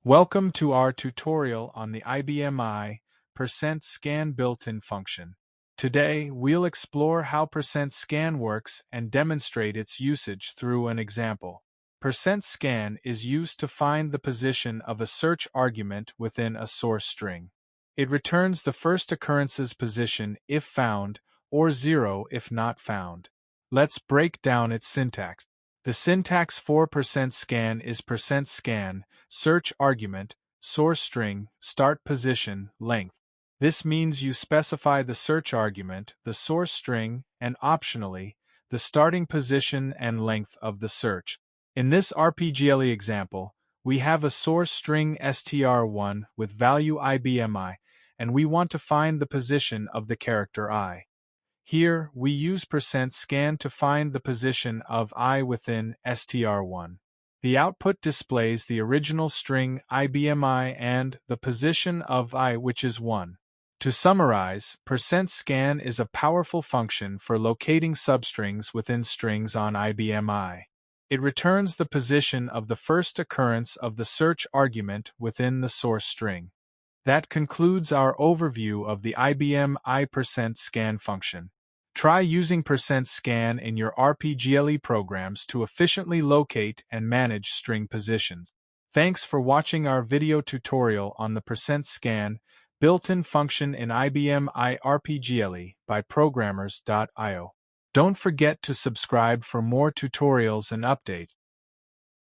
Welcome to our tutorial on the IBM %scan built-in function. Today, we'll explore how %scan works and demonstrate its usage through an example. %scan is used to find the position of a search argument within a source string. It returns the first occurrence's position if found, or 0 if not found. Let's break down its syntax. The syntax for %scan is %scan, search argument, source string, start position, length. This means you specify the search argument, the source string, and optionally, the starting position and length of the search. In this RPGLE example, we have a source string str1 with value IBMI, and we want to find the position of the character I. Here, we use %scan to find the position of I within str1. The output displays the original string IBMI and the position of I, which is 1. To summarize, %scan is a powerful function for locating substrings within strings on IBMI. It returns the position of the first occurrence of the search argument within the source string. That concludes our overview of the IBM %scan function. Try using %scan in your RPGLE programs to efficiently locate and manage string positions. Thanks for watching our video tutorial on the %scan built-in function in IBM RPGLE by programmers.io. Don't forget to subscribe for more tutorials and updates.